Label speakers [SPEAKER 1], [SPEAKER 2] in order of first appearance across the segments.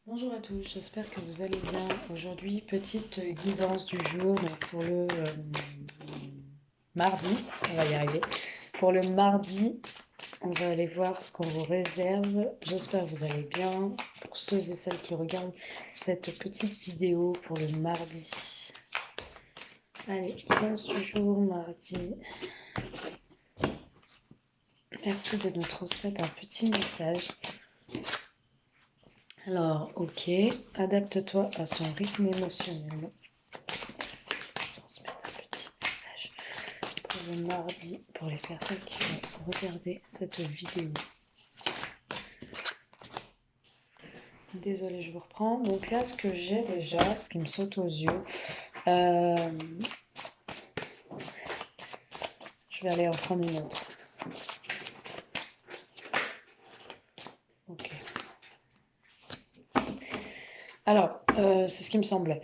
[SPEAKER 1] Bonjour à tous, j'espère que vous allez bien. Aujourd'hui, petite guidance du jour donc pour le mardi, on va y arriver. Pour le mardi, on va aller voir ce qu'on vous réserve. J'espère que vous allez bien. Pour ceux et celles qui regardent cette petite vidéo pour le mardi. Allez, guidance du jour, mardi. Merci de nous transmettre un petit message. Alors, ok, adapte-toi à son rythme émotionnel. Transmettre un petit message pour le mardi pour les personnes qui vont regarder cette vidéo. Désolée, je vous reprends. Donc là, ce que j'ai déjà, ce qui me saute aux yeux, euh, je vais aller en prendre une autre. Ok. Alors, c'est ce qui me semblait.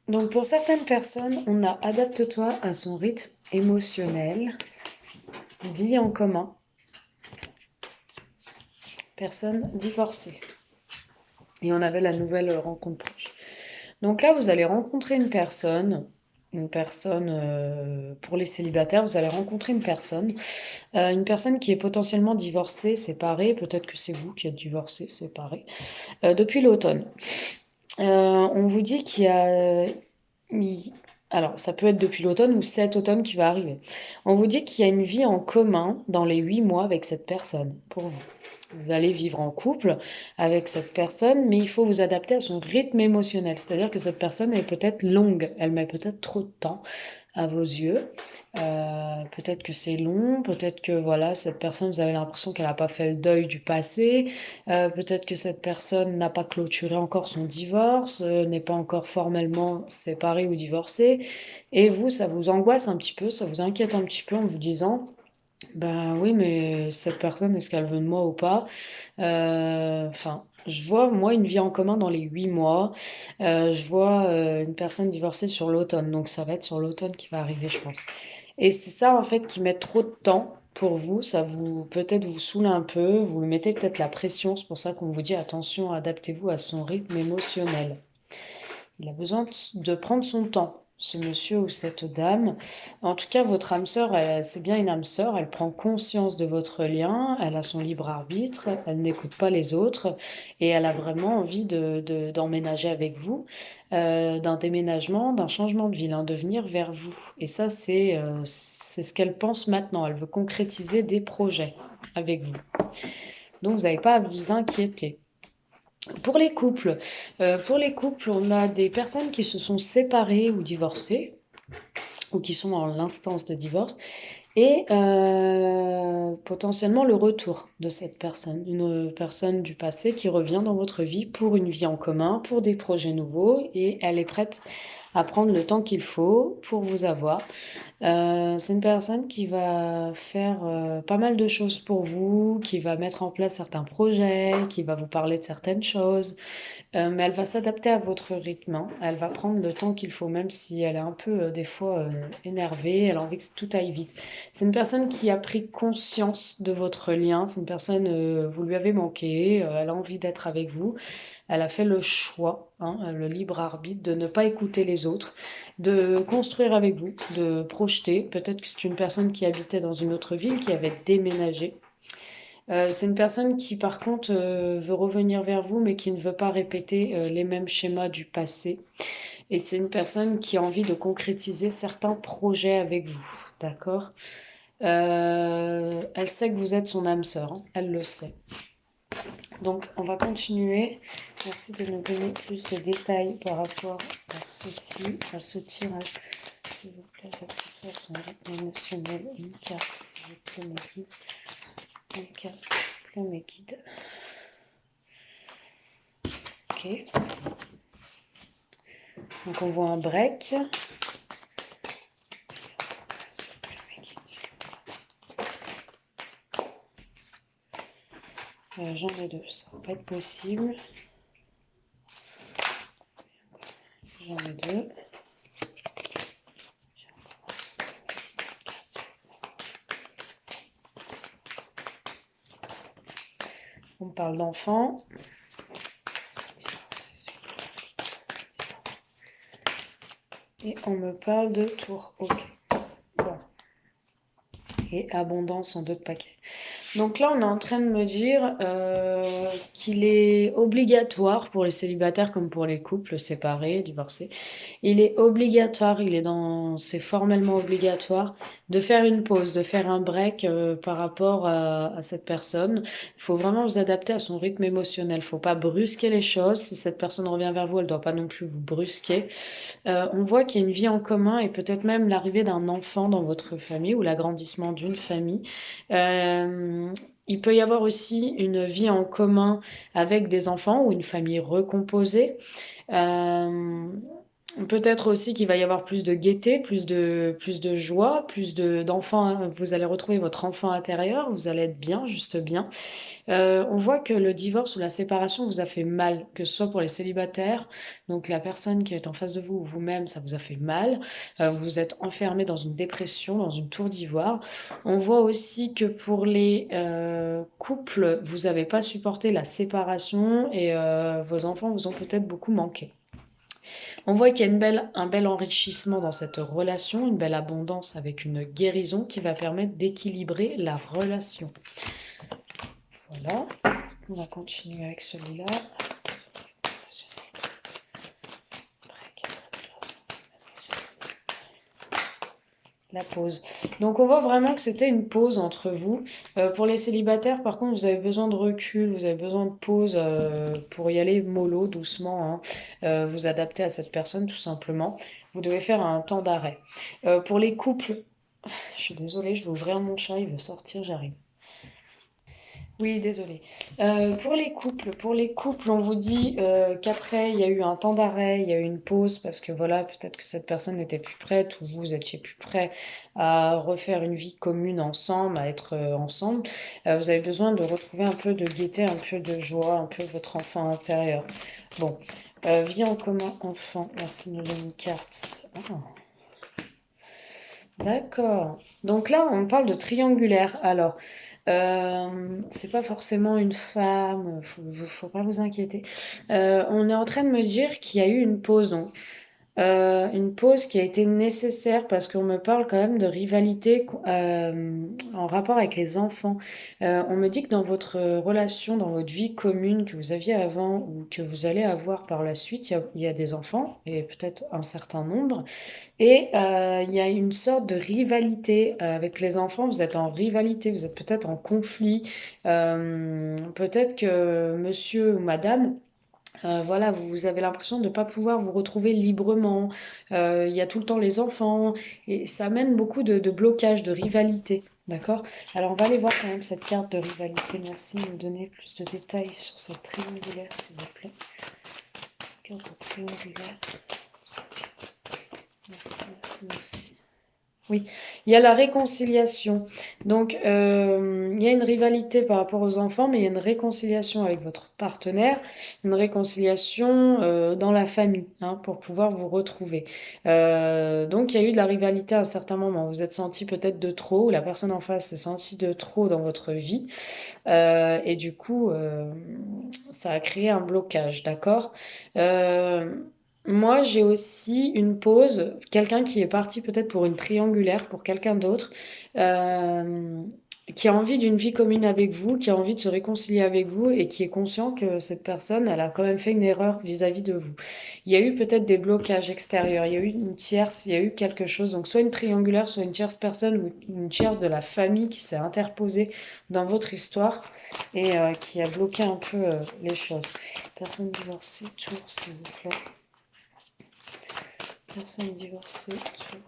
[SPEAKER 1] Donc pour certaines personnes, on a adapte-toi à son rythme émotionnel, vie en commun, personne divorcée. Et on avait la nouvelle rencontre proche. Donc là, vous allez rencontrer une personne pour les célibataires, vous allez rencontrer une personne qui est potentiellement divorcée, séparée, peut-être que c'est vous qui êtes divorcé, séparé, depuis l'automne. On vous dit qu'il y a... Alors, ça peut être depuis l'automne ou cet automne qui va arriver. On vous dit qu'il y a une vie en commun dans les 8 mois avec cette personne, pour vous. Vous allez vivre en couple avec cette personne, mais il faut vous adapter à son rythme émotionnel. C'est-à-dire que cette personne est peut-être longue, elle met peut-être trop de temps à vos yeux. Peut-être que c'est long, peut-être que voilà, cette personne, vous avez l'impression qu'elle n'a pas fait le deuil du passé, peut-être que cette personne n'a pas clôturé encore son divorce, n'est pas encore formellement séparée ou divorcée, et vous, ça vous angoisse un petit peu, ça vous inquiète un petit peu en vous disant, ben oui, mais cette personne, est-ce qu'elle veut de moi ou pas? Enfin, je vois, moi, une vie en commun dans les 8 mois. Je vois une personne divorcée sur l'automne. Donc, ça va être sur l'automne qui va arriver, je pense. Et c'est ça, en fait, qui met trop de temps pour vous. Ça vous, peut-être vous saoule un peu. Vous lui mettez peut-être la pression. C'est pour ça qu'on vous dit, attention, adaptez-vous à son rythme émotionnel. Il a besoin de prendre son temps, ce monsieur ou cette dame. En tout cas, votre âme sœur, c'est bien une âme sœur, elle prend conscience de votre lien, elle a son libre arbitre, elle n'écoute pas les autres et elle a vraiment envie d'emménager avec vous, d'un déménagement, d'un changement de ville, de venir vers vous. Et ça, c'est ce qu'elle pense maintenant. Elle veut concrétiser des projets avec vous. Donc, vous n'avez pas à vous inquiéter. Pour les couples, on a des personnes qui se sont séparées ou divorcées, ou qui sont dans l'instance de divorce, et potentiellement le retour de cette personne, une personne du passé qui revient dans votre vie pour une vie en commun, pour des projets nouveaux, et elle est prête à prendre le temps qu'il faut pour vous avoir. C'est une personne qui va faire pas mal de choses pour vous, qui va mettre en place certains projets, qui va vous parler de certaines choses, mais elle va s'adapter à votre rythme, hein. Elle va prendre le temps qu'il faut, même si elle est un peu des fois énervée, elle a envie que tout aille vite. C'est une personne qui a pris conscience de votre lien, c'est une personne, vous lui avez manqué, elle a envie d'être avec vous, elle a fait le choix, hein, le libre arbitre de ne pas écouter les autres, de construire avec vous, de projeter. Peut-être que c'est une personne qui habitait dans une autre ville, qui avait déménagé. C'est une personne qui, par contre, veut revenir vers vous, mais qui ne veut pas répéter les mêmes schémas du passé. Et c'est une personne qui a envie de concrétiser certains projets avec vous. D'accord? Elle sait que vous êtes son âme sœur, hein, elle le sait. Donc, on va continuer. Merci de nous donner plus de détails par rapport à ceci, à ce tirage. S'il vous plaît, adaptez-toi à son rythme émotionnel. Une carte, s'il vous plaît, mes guides. Une carte, s'il vous plaît, mes guides. Ok. Donc, on voit un break. J'en ai deux, ça va pas être possible. J'en ai deux. On parle d'enfants. Et on me parle de tour. Ok. Bon. Et abondance en d'autres paquets. Donc là, on est en train de me dire qu'il est obligatoire pour les célibataires comme pour les couples séparés, divorcés. Il est obligatoire, c'est formellement obligatoire de faire une pause, de faire un break par rapport à cette personne. Il faut vraiment vous adapter à son rythme émotionnel. Il ne faut pas brusquer les choses. Si cette personne revient vers vous, elle ne doit pas non plus vous brusquer. On voit qu'il y a une vie en commun et peut-être même l'arrivée d'un enfant dans votre famille ou l'agrandissement d'une famille. Il peut y avoir aussi une vie en commun avec des enfants ou une famille recomposée. Euh, Peut-être aussi qu'il va y avoir plus de gaieté, plus de joie, d'enfants, hein. Vous allez retrouver votre enfant intérieur, vous allez être bien, juste bien. On voit que le divorce ou la séparation vous a fait mal, que ce soit pour les célibataires, donc la personne qui est en face de vous ou vous-même, ça vous a fait mal. Vous vous êtes enfermé dans une dépression, dans une tour d'ivoire. On voit aussi que pour les couples, vous n'avez pas supporté la séparation et vos enfants vous ont peut-être beaucoup manqué. On voit qu'il y a un bel enrichissement dans cette relation, une belle abondance avec une guérison qui va permettre d'équilibrer la relation. Voilà, on va continuer avec celui-là. La pause. Donc on voit vraiment que c'était une pause entre vous. Pour les célibataires, par contre, vous avez besoin de recul, vous avez besoin de pause pour y aller mollo, doucement, hein. Vous adapter à cette personne tout simplement. Vous devez faire un temps d'arrêt. Pour les couples, je suis désolée, je vais ouvrir mon chat, il veut sortir, j'arrive. Oui, désolée. Pour les couples, on vous dit qu'après, il y a eu un temps d'arrêt, il y a eu une pause parce que voilà, peut-être que cette personne n'était plus prête ou vous étiez plus prêt à refaire une vie commune ensemble, à être ensemble. Vous avez besoin de retrouver un peu de gaieté, un peu de joie, un peu votre enfant intérieur. Bon, vie en commun, enfant. Merci de me donner une carte. Ah. D'accord. Donc là, on parle de triangulaire. Alors, c'est pas forcément une femme, faut pas vous inquiéter. On est en train de me dire qu'il y a eu une pause. Donc, une pause qui a été nécessaire parce qu'on me parle quand même de rivalité en rapport avec les enfants. On me dit que dans votre relation, dans votre vie commune que vous aviez avant ou que vous allez avoir par la suite, il y a des enfants et peut-être un certain nombre. Et il y a une sorte de rivalité avec les enfants. Vous êtes en rivalité, vous êtes peut-être en conflit. Peut-être que monsieur ou madame voilà, vous avez l'impression de ne pas pouvoir vous retrouver librement. Il y a tout le temps les enfants et ça amène beaucoup de blocages, de rivalité. D'accord? Alors on va aller voir quand même cette carte de rivalité. Merci de me donner plus de détails sur cette triangulaire, s'il vous plaît. Carte de triangulaire. Merci, merci, merci. Oui, il y a la réconciliation. Donc, il y a une rivalité par rapport aux enfants, mais il y a une réconciliation avec votre partenaire, une réconciliation dans la famille, hein, pour pouvoir vous retrouver. Donc, il y a eu de la rivalité à un certain moment. Vous êtes senti peut-être de trop, ou la personne en face s'est sentie de trop dans votre vie, et du coup, ça a créé un blocage, d'accord? Euh, Moi, j'ai aussi une pause, quelqu'un qui est parti peut-être pour une triangulaire, pour quelqu'un d'autre, euh, qui a envie d'une vie commune avec vous, qui a envie de se réconcilier avec vous et qui est conscient que cette personne, elle a quand même fait une erreur vis-à-vis de vous. Il y a eu peut-être des blocages extérieurs, il y a eu une tierce, il y a eu quelque chose, donc soit une triangulaire, soit une tierce personne ou une tierce de la famille qui s'est interposée dans votre histoire et qui a bloqué un peu les choses. Personne divorcée, tour, s'il vous plaît. Personne divorcée, tour.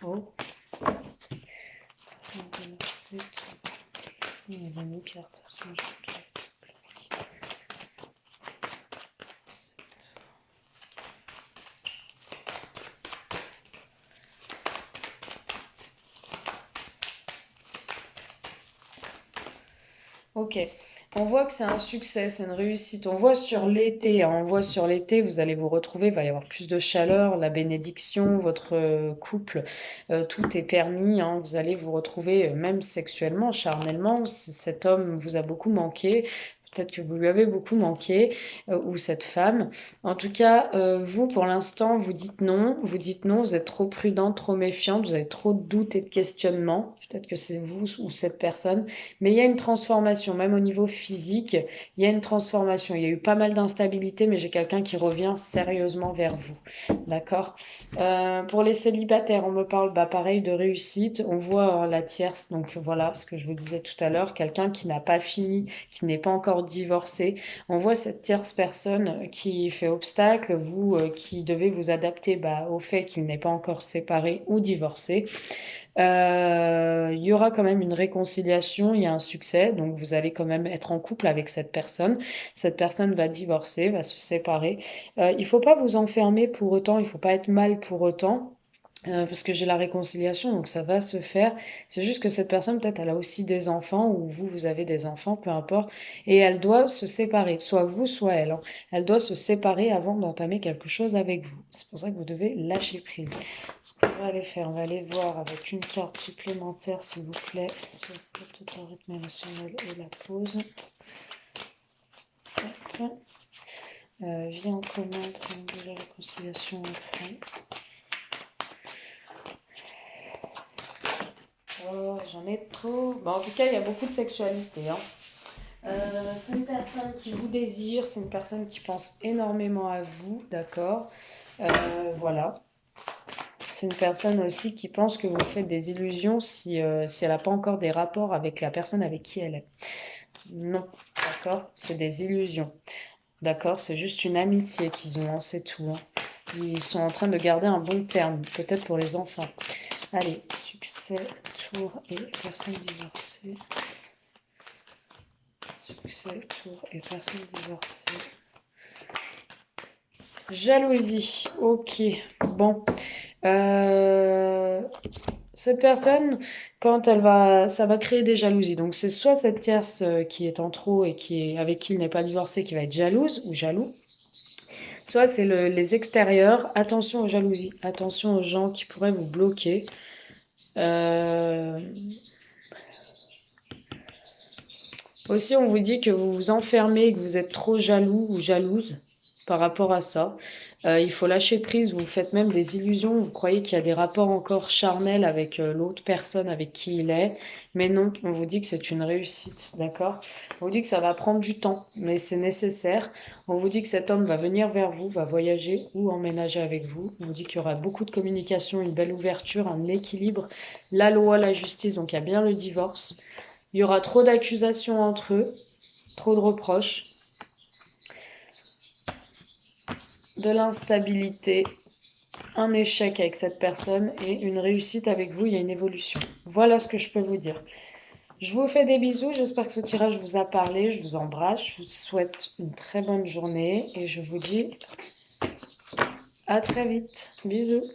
[SPEAKER 1] Oh. Personne divorcée, tour. Personne n'a donné une carte. Ok. On voit que c'est un succès, c'est une réussite. On voit sur l'été, hein, on voit sur l'été, vous allez vous retrouver, il va y avoir plus de chaleur, la bénédiction, votre couple, tout est permis, hein, vous allez vous retrouver même sexuellement, charnellement. Cet homme vous a beaucoup manqué. Peut-être que vous lui avez beaucoup manqué, ou cette femme. En tout cas, vous, pour l'instant, vous dites non, vous êtes trop prudent, trop méfiante, vous avez trop de doutes et de questionnements. Peut-être que c'est vous ou cette personne. Mais il y a une transformation, même au niveau physique, il y a une transformation. Il y a eu pas mal d'instabilité, mais j'ai quelqu'un qui revient sérieusement vers vous. D'accord? Pour les célibataires, on me parle, bah, pareil, de réussite. On voit la tierce, donc voilà ce que je vous disais tout à l'heure, quelqu'un qui n'a pas fini, qui n'est pas encore divorcé. On voit cette tierce personne qui fait obstacle, vous qui devez vous adapter bah, au fait qu'il n'est pas encore séparé ou divorcé. Il y aura quand même une réconciliation, il y a un succès, donc vous allez quand même être en couple avec cette personne. Cette personne va divorcer, va se séparer. Il faut pas vous enfermer pour autant, il faut pas être mal pour autant. Parce que j'ai la réconciliation, donc ça va se faire. C'est juste que cette personne, peut-être, elle a aussi des enfants, ou vous, vous avez des enfants, peu importe, et elle doit se séparer, soit vous, soit elle, hein. Elle doit se séparer avant d'entamer quelque chose avec vous. C'est pour ça que vous devez lâcher prise. Ce qu'on va aller faire, on va aller voir avec une carte supplémentaire, s'il vous plaît, sur le total rythme émotionnel et la pause. Hop. Viens en commun, de la réconciliation enfin. Oh, j'en ai trop. Bon, en tout cas, il y a beaucoup de sexualité, hein. C'est une personne qui vous désire, c'est une personne qui pense énormément à vous, d'accord? Voilà. C'est une personne aussi qui pense que vous faites des illusions si elle n'a pas encore des rapports avec la personne avec qui elle est. Non, d'accord? C'est des illusions. D'accord? C'est juste une amitié qu'ils ont, hein, c'est tout, hein. Ils sont en train de garder un bon terme, peut-être pour les enfants. Allez, succès, tour et personne divorcée. Succès, tour et personne divorcée. Jalousie, ok. Bon. Cette personne, quand elle va, ça va créer des jalousies. Donc c'est soit cette tierce qui est en trop et avec qui il n'est pas divorcé qui va être jalouse ou jaloux, soit c'est les extérieurs. Attention aux jalousies, attention aux gens qui pourraient vous bloquer. Aussi, on vous dit que vous vous enfermez et que vous êtes trop jaloux ou jalouse par rapport à ça. Il faut lâcher prise, vous faites même des illusions, vous croyez qu'il y a des rapports encore charnels avec l'autre personne avec qui il est, mais non, on vous dit que c'est une réussite, d'accord? On vous dit que ça va prendre du temps, mais c'est nécessaire. On vous dit que cet homme va venir vers vous, va voyager ou emménager avec vous. On vous dit qu'il y aura beaucoup de communication, une belle ouverture, un équilibre, la loi, la justice, donc il y a bien le divorce. Il y aura trop d'accusations entre eux, trop de reproches, de l'instabilité, un échec avec cette personne et une réussite avec vous, il y a une évolution. Voilà ce que je peux vous dire. Je vous fais des bisous, j'espère que ce tirage vous a parlé, je vous embrasse, je vous souhaite une très bonne journée et je vous dis à très vite. Bisous.